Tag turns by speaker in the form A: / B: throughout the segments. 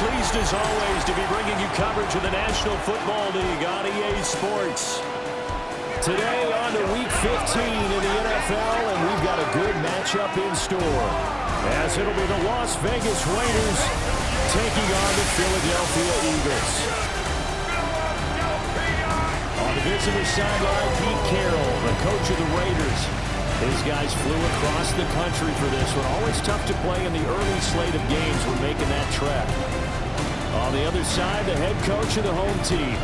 A: pleased as always to be bringing you coverage of the National Football League on EA Sports. Today on to Week 15 in the NFL, and we've got a good matchup in store, as it'll be the Las Vegas Raiders taking on the Philadelphia Eagles. On the visitor sideline, Pete Carroll, the coach of the Raiders. These guys flew across the country for this one. Always tough to play in the early slate of games when making that trek. On the other side, the head coach of the home team.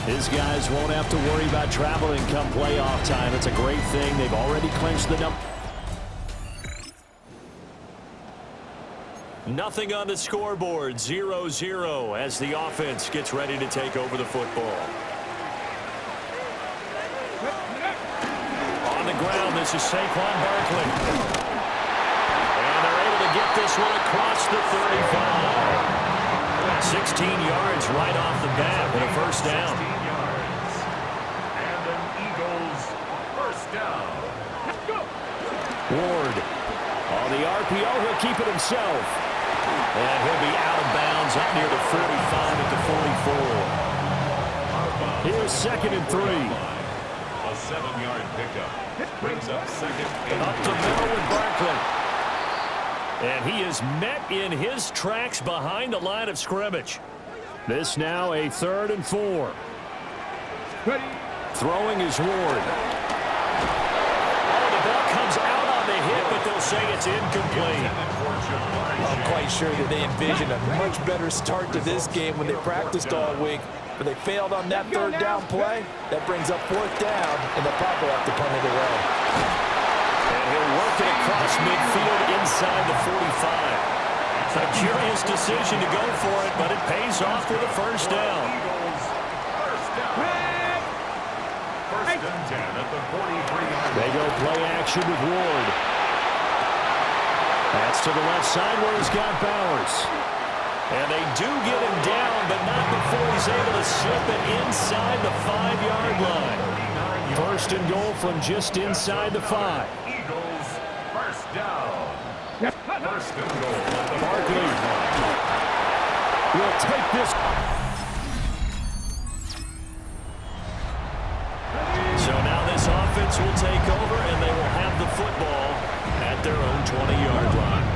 A: His guys won't have to worry about traveling come playoff time. It's a great thing. They've already clinched the number. Nothing on the scoreboard. 0-0 as the offense gets ready to take over the football. On the ground, this is Saquon Barkley. And they're able to get this one across the 35. 16 yards right off the bat and a first down.
B: 16 yards. And an Eagles first down.
A: Ward on the RPO, he'll keep it himself. And he'll be out of bounds up near the 45 at the 44. Here's 2nd and 3.
B: A 7-yard pickup. Brings up 2nd and
A: up to middle with Barkley. And he is met in his tracks behind the line of scrimmage. This now a 3rd and 4.
C: Ready.
A: Throwing is Ward. Oh, the ball comes out on the hit, but they'll say it's incomplete.
D: I'm quite sure that they envisioned a much better start to this game when they practiced all week. But they failed on that 3rd down play. That brings up 4th down, and they'll probably have to punt it away.
A: And he'll work it across midfield inside the 45. A curious decision to go for it, but it pays off with a first down.
B: First down. First and 10 at the 43-yard.
A: They go play action with Ward. That's to the left side where he's got Bowers. And they do get him down, but not before he's able to slip it inside the 5-yard line. First and goal from just inside the 5.
B: Eagles first down. First and goal.
A: Barkley will take this. So now this offense will take over, and they will have the football at their own 20-yard line.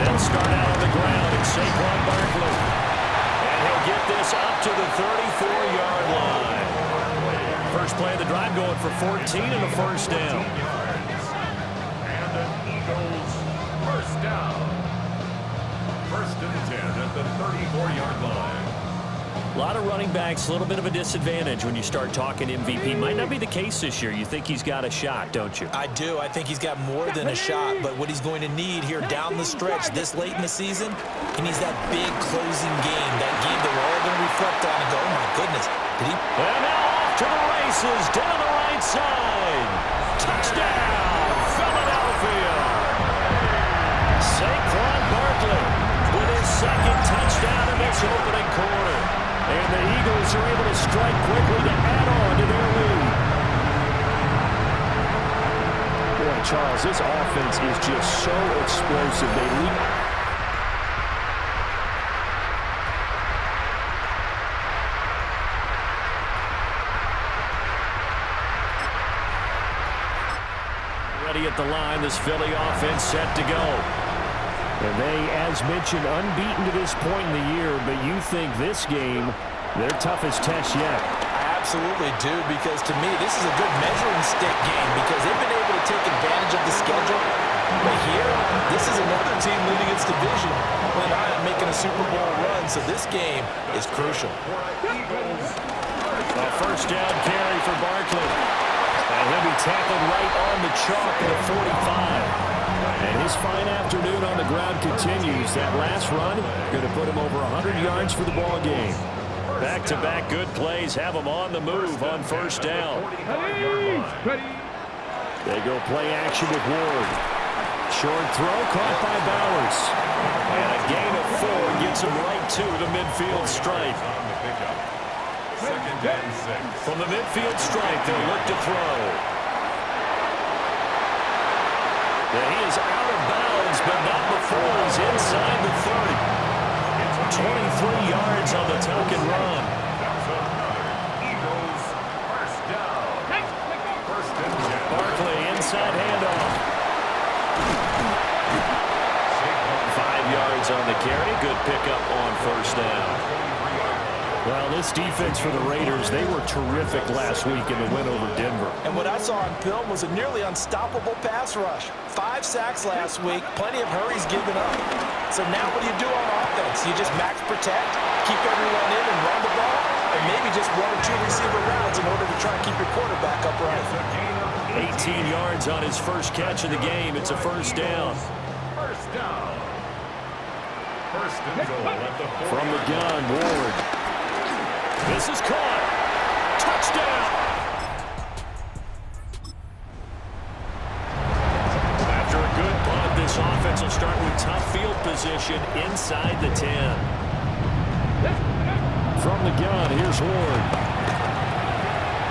A: Then start out on the ground, and Saquon Barkley. And he'll get this up to the 34-yard line. First play of the drive going for 14 and a first down.
B: And an Eagles first down. First and 10 at the 34-yard line.
A: A lot of running backs, a little bit of a disadvantage when you start talking MVP. Might not be the case this year. You think he's got a shot, don't you?
D: I do. I think he's got more than a shot. But what he's going to need here down the stretch this late in the season, he needs that big closing game, that game that we're all going to reflect on and go, oh, my goodness. Did he?
A: And now off to the races, down the right side. Touchdown, Philadelphia. Saquon Barkley with his 2nd touchdown in this opening quarter. And the Eagles are able to strike quickly to add on to their lead. Boy, Charles, this offense is just so explosive. They lead. Ready at the line, this Philly offense set to go. And they, as mentioned, unbeaten to this point in the year, but you think this game, their toughest test yet.
D: I absolutely do, because to me, this is a good measuring stick game because they've been able to take advantage of the schedule. But here, this is another team leading its division when I'm making a Super Bowl run, so this game is crucial.
A: A first down carry for Barkley. And he'll be tackled right on the chalk at a 45. And his fine afternoon on the ground continues. That last run going to put him over 100 yards for the ball game. Back-to-back good plays have him on the move on first down. They go play action with Ward. Short throw caught by Bowers. And a gain of 4 gets him right to the midfield stripe. From the midfield stripe, they'll look to throw. And he is out of bounds, but not before he's inside the 30. 23 yards on the tuck and run.
B: That's another Eagles first down. First and 10.
A: Barkley inside handoff. 5 yards on the carry. Good pickup on first down. Well, this defense for the Raiders, they were terrific last week in the win over Denver.
D: And what I saw on film was a nearly unstoppable pass rush. 5 sacks last week, plenty of hurries given up. So now what do you do on offense? You just max protect, keep everyone in and run the ball, and maybe just 1 or 2 receiver routes in order to try and keep your quarterback upright.
A: 18 yards on his first catch of the game. It's a first down.
B: First down. First and goal at the 40.
A: From the gun, Ward. This is caught. Touchdown. After a good punt, this offense will start with tough field position inside the 10. From the gun, here's Ward.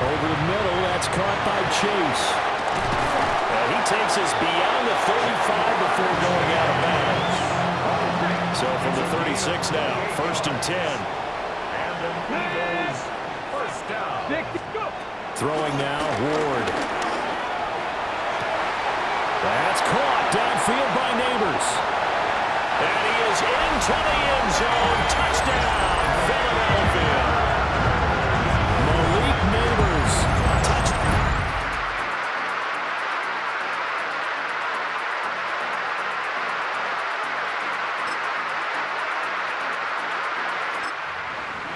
A: Over the middle, that's caught by Chase. And he takes us beyond the 35 before going out of bounds. So from the 36 now, first and 10.
B: Eagles first down.
A: Throwing now, Ward. That's caught downfield by Neighbors. And he is into the end zone. Touchdown, Philadelphia. Malik Neighbors. Touchdown.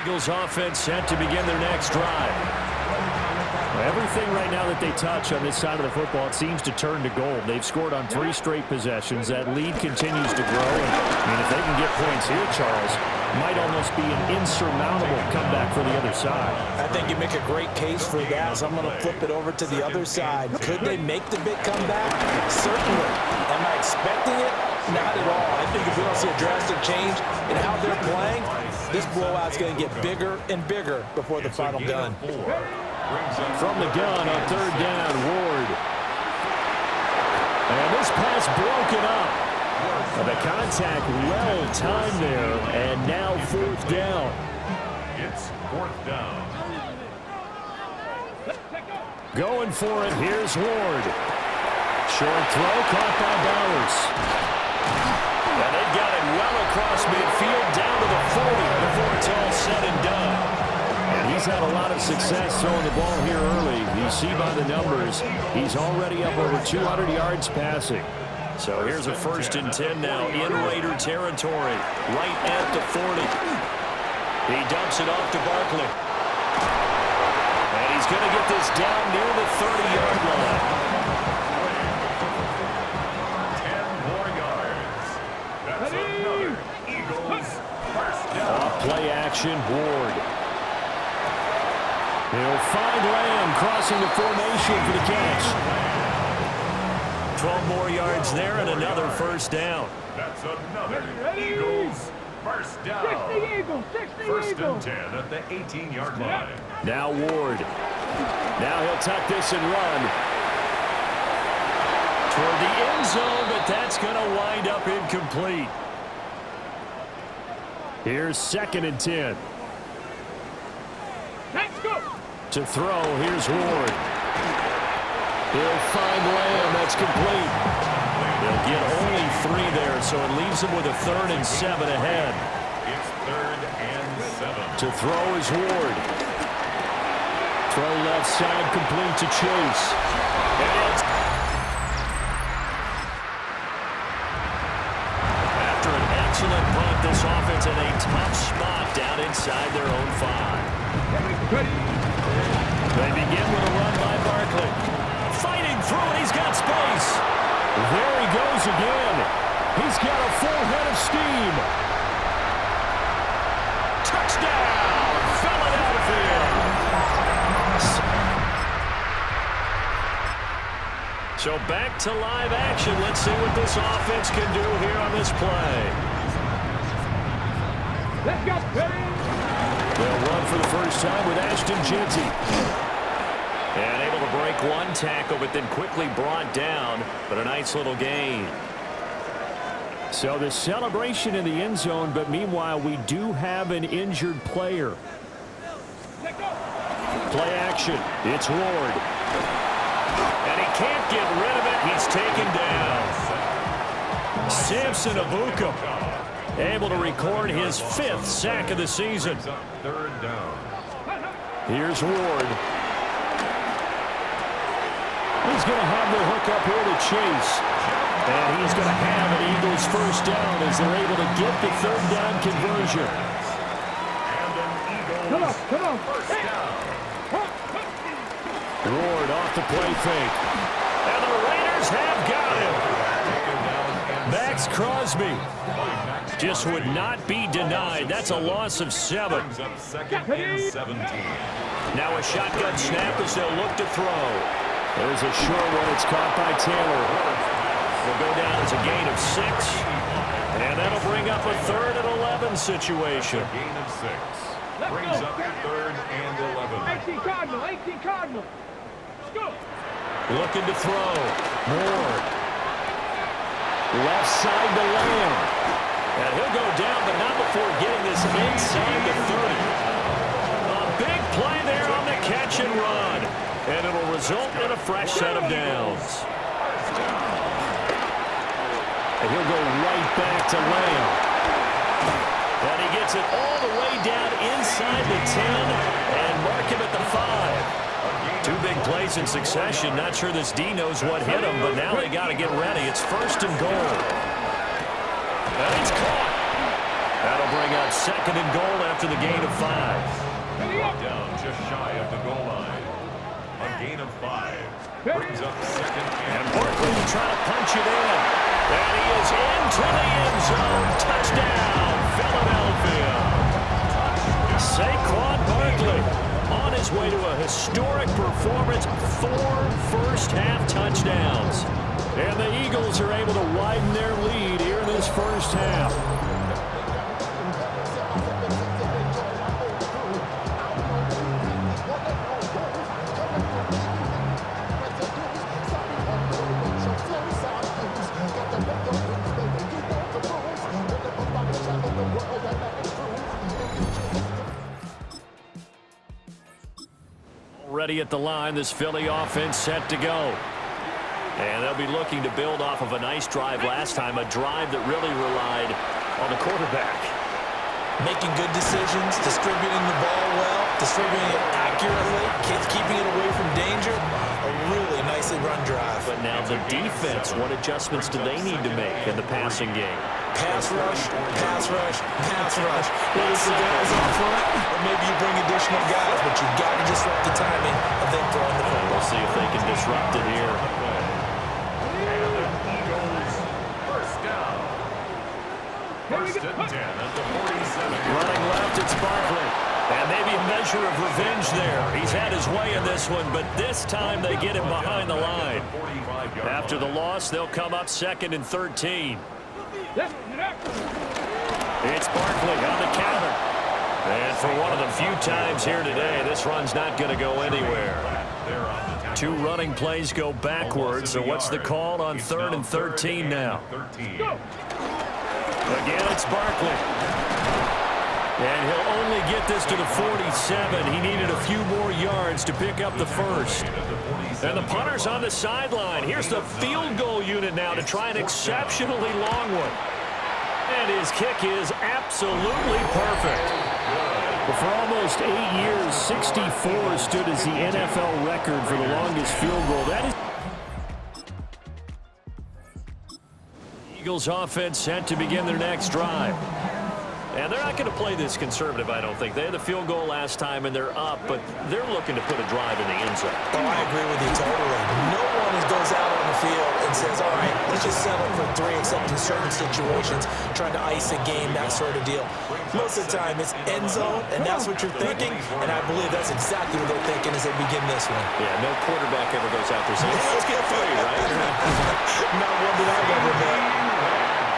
A: Eagles offense set to begin their next drive. Everything right now that they touch on this side of the football, it seems to turn to gold. They've scored on 3 straight possessions. That lead continues to grow. And, I mean, if they can get points here, Charles, might almost be an insurmountable comeback for the other side.
D: I think you make a great case for that, so I'm going to flip it over to the other side. Could they make the big comeback? Certainly. Am I expecting it? Not at all. I think if we don't see a drastic change in how they're playing, this blowout's going to get bigger and bigger before the final gun.
A: From the gun on third down, Ward. And this pass broken up. The contact well timed there, and now fourth down.
B: It's fourth down.
A: Going for it, here's Ward. Short throw, caught by Bowers. And they've got it well across midfield, down to the 40 before it's all said and done. And he's had a lot of success throwing the ball here early. You see by the numbers, he's already up over 200 yards passing. So here's a first and 10 now in Raider territory, right at the 40. He dumps it off to Barkley. And he's going to get this down near the 30-yard line.
B: 10 more yards. That's another Eagles first down.
A: Off play action, Ward. He'll find Lamb crossing the formation for the catch. 12 more yards there and another first down.
B: That's another Eagles first down. First and 10 at the 18-yard line.
A: Now Ward. Now he'll tuck this and run toward the end zone, but that's going to wind up incomplete. Here's second and 10.
C: Let's go.
A: To throw, here's Ward. He'll find Lamb. That's complete. They'll get only 3 there, so it leaves them with a 3rd and 7 ahead.
B: It's 3rd and 7.
A: To throw is Ward. Throw left side, complete to Chase. And after an excellent punt, this offense in a tough spot down inside their own 5. They begin with a run by Barkley. Fighting through it, he's got space. There he goes again. He's got a full head of steam. Touchdown, Philadelphia. So back to live action. Let's see what this offense can do here on this play.
C: Let's go.
A: They'll run for the first time with Ashton Jeanty. And able to break one tackle, but then quickly brought down. But a nice little gain. So the celebration in the end zone, but meanwhile we do have an injured player. Play action. It's Ward. And he can't get rid of it. He's taken down. Samson Abuka able to record his 5th sack of the season.
B: Third down.
A: Here's Ward. He's going to have the hook up here to Chase. And he's going to have an Eagles first down as they're able to get the 3rd down conversion.
B: And an Eagles
C: Come on.
B: first down.
A: Ward off the play fake. And the Raiders have got him. Max Crosby just would not be denied. That's a loss of 7.
B: Brings up 2nd and 17.
A: Now a shotgun snap as they'll look to throw. There's a short one. It's caught by Taylor. Will go down as a gain of 6. And that'll bring up a 3rd and 11 situation.
B: Gain of 6. Brings up 3rd and 11.
C: 18 Cardinal. Let's go.
A: Looking to throw. Ward. Left side to Lamb. And he'll go down, but not before getting this inside the 30. A big play there on the catch and run. And it'll result in a fresh set of downs. And he'll go right back to Lamb. And he gets it all the way down inside the 10 and mark him at the 5. 2 big plays in succession. Not sure this D knows what hit him, but now they got to get ready. It's 1st and goal. And it's caught. That'll bring up 2nd and goal after the gain of 5.
B: Down just shy of the goal line. A gain of 5. Brings up 2nd
A: And
B: and
A: Barkley will try to punch it in. And he is into the end zone. Touchdown, Philadelphia. Saquon Barkley on his way to a historic performance. 4 first-half touchdowns. And the Eagles are able to widen their lead here in this first half. Already at the line, this Philly offense set to go. And they'll be looking to build off of a nice drive last time, a drive that really relied on the quarterback.
D: Making good decisions, distributing the ball well, distributing it accurately, keeping it away from danger. A really nicely run drive.
A: But now the defense, what adjustments do they need to make in the passing game?
D: Pass rush, pass rush, pass rush. Whether it's the guys up front, or maybe you bring additional guys, but you've got to disrupt the timing of them throwing the football.
A: We'll see if they can disrupt it here.
B: Eagles first down. 1st and 10 at the 47.
A: Running left, it's Barkley. And maybe a measure of revenge there. He's had his way in this one, but this time they get him behind the line. After the loss, they'll come up 2nd and 13. It's Barkley on the counter. And for one of the few times here today, this run's not going to go anywhere. 2 running plays go backwards, so what's the call on 3rd and 13 now? Again, it's Barkley. And he'll only get this to the 47. He needed a few more yards to pick up the first. And the punter's on the sideline. Here's the field goal unit now to try an exceptionally long one. And his kick is absolutely perfect. But for almost 8 years, 64 stood as the NFL record for the longest field goal. That is Eagles offense set to begin their next drive. And they're not going to play this conservative, I don't think. They had the field goal last time, and they're up, but they're looking to put a drive in the end zone.
D: Oh, I agree with you totally. No one goes out on the field and says, all right, let's just settle for 3, except in certain situations, trying to ice a game, that sort of deal. Most of the time, it's end zone, and that's what you're thinking, and I believe that's exactly what they're thinking as they begin this one.
A: Yeah, no quarterback ever goes out there saying, let's get 3, right?
D: Not one that I've ever met.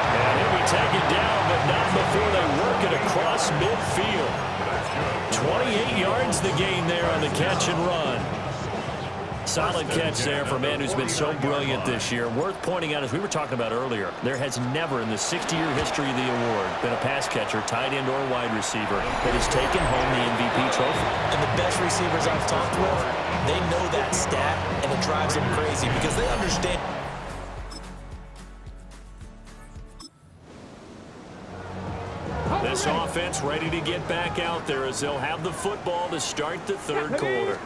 A: And he'll be taken down, but not before they work it across midfield. 28 yards the gain there on the catch and run. Solid catch there for a man who's been so brilliant this year. Worth pointing out, as we were talking about earlier, there has never in the 60-year history of the award been a pass catcher, tight end, or wide receiver that has taken home the MVP trophy.
D: And the best receivers I've talked with, they know that stat, and it drives them crazy because they understand.
A: This offense ready to get back out there as they'll have the football to start the third quarter.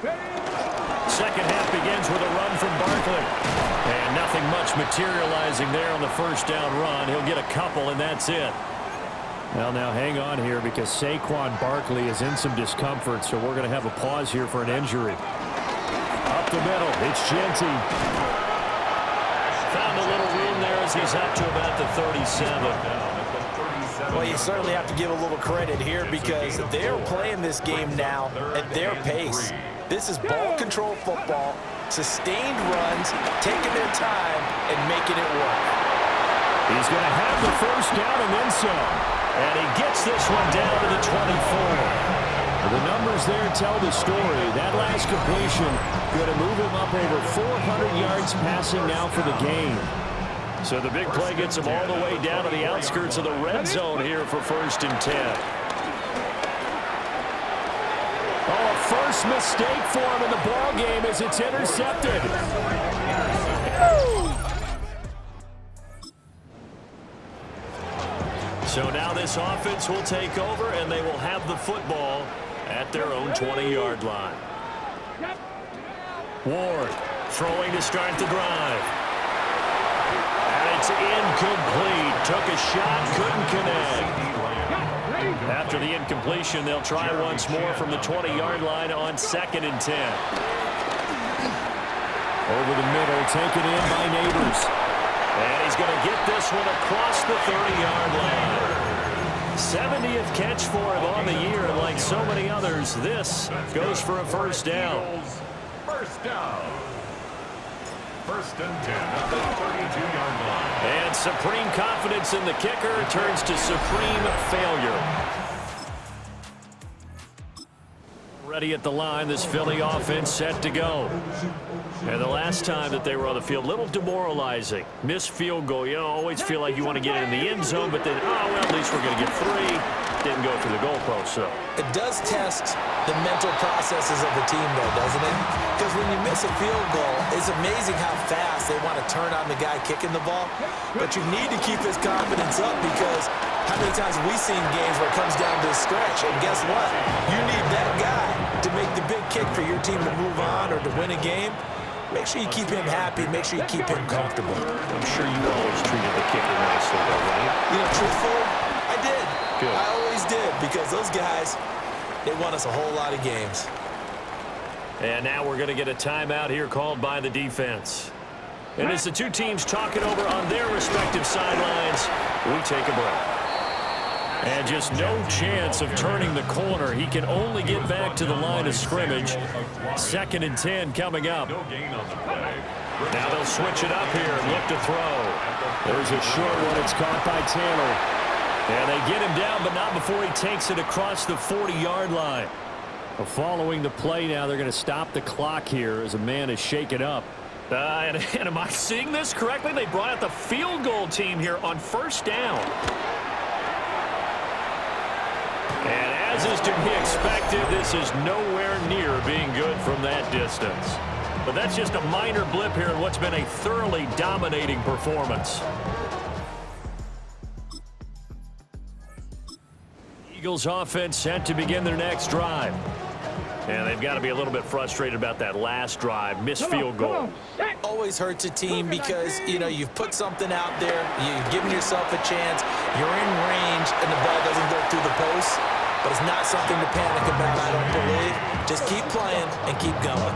A: Second half begins with a run from Barkley. And nothing much materializing there on the first down run. He'll get a couple, and that's it. Well, now hang on here because Saquon Barkley is in some discomfort, so we're going to have a pause here for an injury. Up the middle, it's Genty. Found a little room there as he's up to about the 37.
D: Well, you certainly have to give a little credit here because they're playing this game now at their pace. This is ball control football, sustained runs, taking their time, and making it work.
A: He's going to have the first down and then some. And he gets this one down to the 24. The numbers there tell the story. That last completion going to move him up over 400 yards passing now for the game. So the big play gets him all the way down to the outskirts of the red zone here for 1st and 10. Oh, a first mistake for him in the ball game as it's intercepted. So now this offense will take over, and they will have the football at their own 20-yard line. Ward throwing to start the drive. It's incomplete. Took a shot, couldn't connect. After the incompletion, they'll try once more from the 20-yard line on 2nd and 10. Over the middle, taken in by Neighbors. And he's going to get this one across the 30-yard line. 70th catch for him on the year, and like so many others, this goes for a first down.
B: First down. 1st and 10 at the 32-yard line.
A: And supreme confidence in the kicker turns to supreme failure. Ready at the line, this Philly offense set to go. And the last time that they were on the field, a little demoralizing. Missed field goal. You always feel like you want to get it in the end zone, but then, oh, well, at least we're going to get 3. Didn't go through the goalpost, so.
D: It does test the mental processes of the team, though, doesn't it? Because when you miss a field goal, it's amazing how fast they want to turn on the guy kicking the ball. But you need to keep his confidence up because how many times have we seen games where it comes down to a stretch? And guess what? You need that guy to make the big kick for your team to move on or to win a game. Make sure you keep him happy. Make sure you keep him comfortable.
A: I'm sure you always treated the kicker nicely, though, right?
D: You know, truthfully, I did.
A: Good.
D: I always did because those guys, they won us a whole lot of games.
A: And now we're going to get a timeout here called by the defense. And as the two teams talk it over on their respective sidelines, we take a break. And just no chance of turning the corner. He can only get back to the line of scrimmage. 2nd and 10 coming up. Now they'll switch it up here and look to throw. There's a short one. It's caught by Taylor. And they get him down, but not before he takes it across the 40-yard line. Well, following the play now, they're going to stop the clock here as a man is shaken up. And am I seeing this correctly? They brought out the field goal team here on 1st down. And as is to be expected, this is nowhere near being good from that distance. But that's just a minor blip here in what's been a thoroughly dominating performance. Eagles offense set to begin their next drive. And they've got to be a little bit frustrated about that last drive. Missed field goal.
D: Always hurts a team because, you know, you've put something out there. You've given yourself a chance. You're in range, and the ball doesn't go through the post. But it's not something to panic about, I don't believe. Just keep playing and keep going.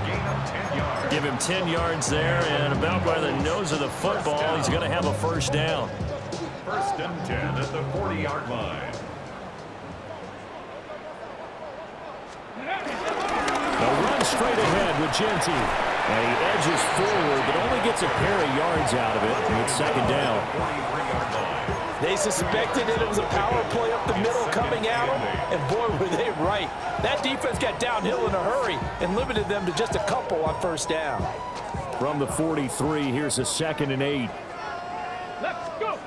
A: Give him 10 yards there, and about by the nose of the football, he's going to have a first down.
B: 1st and 10 at the 40-yard line.
A: They'll run straight ahead with Genty. And he edges forward, but only gets a pair of yards out of it, and it's 2nd down.
D: They suspected that it was a power play up the middle coming at them, and boy, were they right. That defense got downhill in a hurry and limited them to just a couple on first down.
A: From the 43, here's a 2nd and 8.
C: Let's go.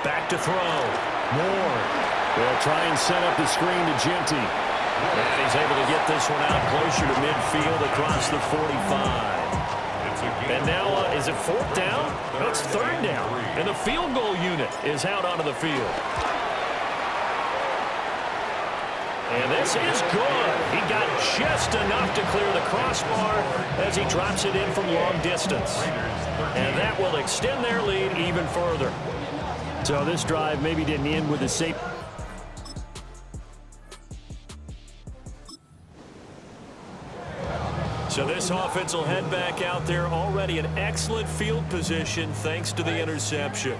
A: Back to throw. Moore. They'll try and set up the screen to Genty. And he's able to get this one out closer to midfield across the 45. And now, is it 4th down? No, it's 3rd down. And the field goal unit is out onto the field. And this is good. He got just enough to clear the crossbar as he drops it in from long distance. And that will extend their lead even further. So this drive maybe didn't end with the safe. So this offense will head back out there, already in excellent field position thanks to the interception.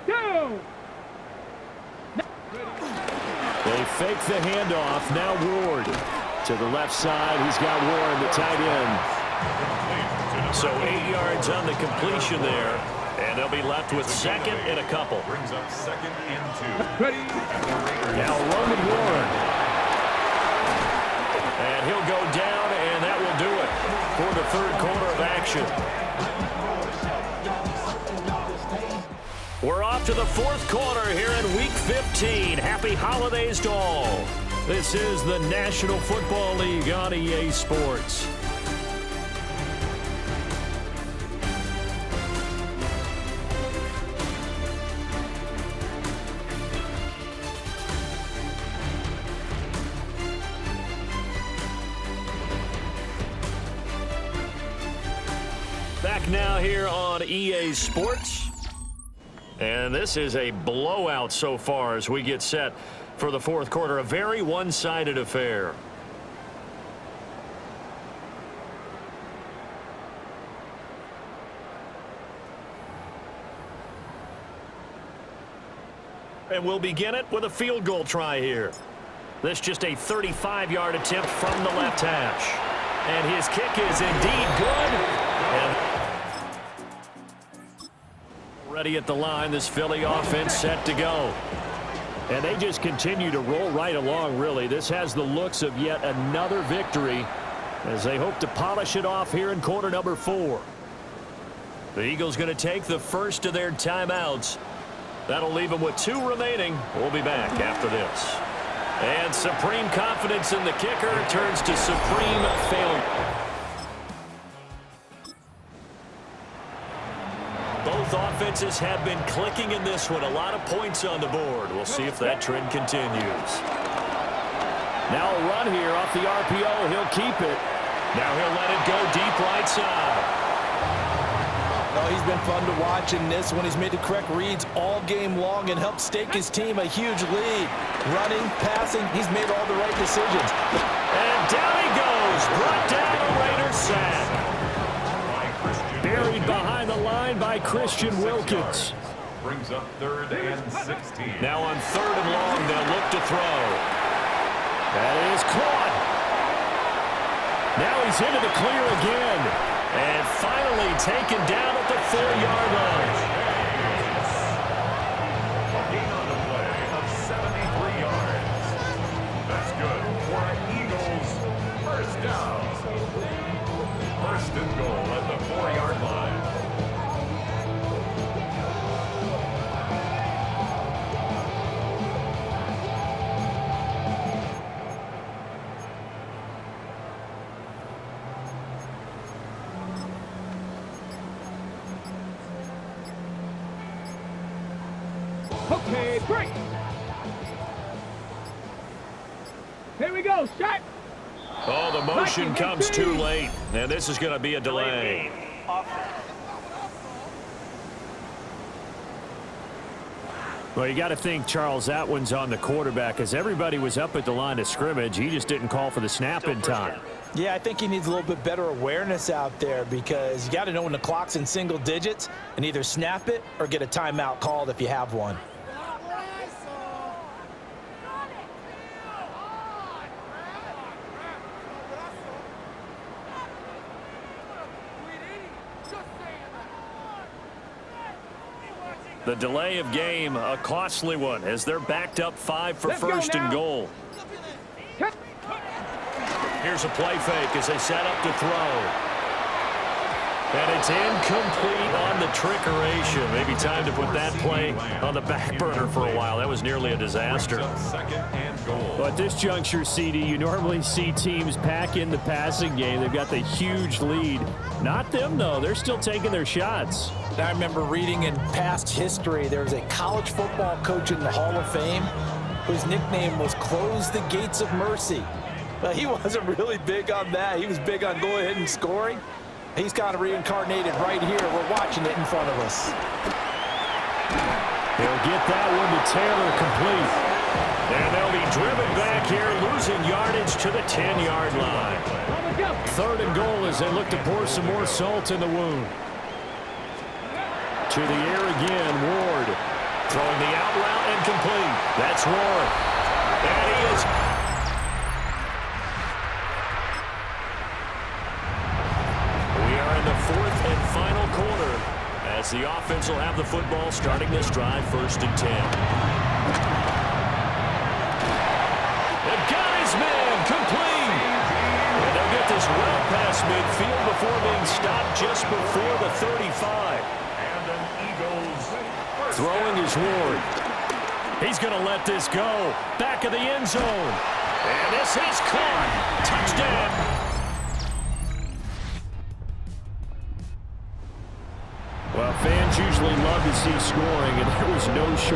C: Go.
A: They fake the handoff. Now Ward to the left side. He's got Warren, the tight end. So 8 yards on the completion there, and they'll be left with 2nd and a couple.
B: Brings up 2nd and 2.
C: Ready.
A: Now Roman Warren. And he'll go down, and that will do it for the 3rd quarter of action. We're off to the 4th quarter here in Week 15. Happy holidays to all. This is the National Football League on EA Sports. Back now here on EA Sports. And this is a blowout so far as we get set for the 4th quarter. A very one-sided affair. And we'll begin it with a field goal try here. This just a 35-yard attempt from the left hash. And his kick is indeed good. And ready at the line, this Philly offense set to go. And they just continue to roll right along, really. This has the looks of yet another victory as they hope to polish it off here in quarter number 4. The Eagles going to take the first of their timeouts. That'll leave them with 2 remaining. We'll be back after this. And supreme confidence in the kicker turns to supreme failure. Both offenses have been clicking in this one. A lot of points on the board. We'll see if that trend continues. Now a run here off the RPO. He'll keep it. Now he'll let it go deep right side.
D: Oh, he's been fun to watch in this one. He's made the correct reads all game long and helped stake his team a huge lead. Running, passing, he's made all the right decisions.
A: And down he goes. Brought down a Raiders sack. Buried behind the line by Christian Wilkins.
B: Brings up 3rd and 16.
A: Now on 3rd and long, they'll look to throw. That is caught. Now he's into the clear again. And finally taken down at the 4-yard line.
B: A gain on the play of 73 yards. That's good for an Eagles 1st down. 1st and goal at the 4-yard line.
C: Okay, break. Here we go, shot.
A: Oh, the motion comes too late, and this is going to be a delay. Well, you got to think, Charles, that one's on the quarterback, as everybody was up at the line of scrimmage. He just didn't call for the snap in time.
D: Yeah, I think he needs a little bit better awareness out there because you got to know when the clock's in single digits and either snap it or get a timeout called if you have one.
A: The delay of game, a costly one, as they're backed up 5 for
C: Let's go
A: first and
C: now.
A: goal.
C: Cut.
A: Here's a play fake as they set up to throw. And it's incomplete on the trickeration. Maybe time to put that play on the back burner for a while. That was nearly a disaster.
B: Second and goal.
A: Well, at this juncture, CD, you normally see teams pack in the passing game. They've got the huge lead. Not them, though. They're still taking their shots.
D: I remember reading in past history, there was a college football coach in the Hall of Fame whose nickname was Close the Gates of Mercy. But he wasn't really big on that. He was big on going ahead and scoring. He's kind of reincarnated right here. We're watching it in front of us.
A: They'll get that one to Taylor complete. And they'll be driven back here, losing yardage to the 10-yard line. Third and goal as they look to pour some more salt in the wound. To the air again, Ward. Throwing the out route and complete. That's Ward. And he is... We are in the fourth and final quarter as the offense will have the football starting this drive, 1st and 10. They've got his man complete. And they'll get this well past midfield before being stopped just before the 35.
B: And an Eagles first
A: Throwing is Ward. He's going to let this go. Back of the end zone. And this is caught. Touchdown. Well, fans usually love to see scoring, and there was no shortage.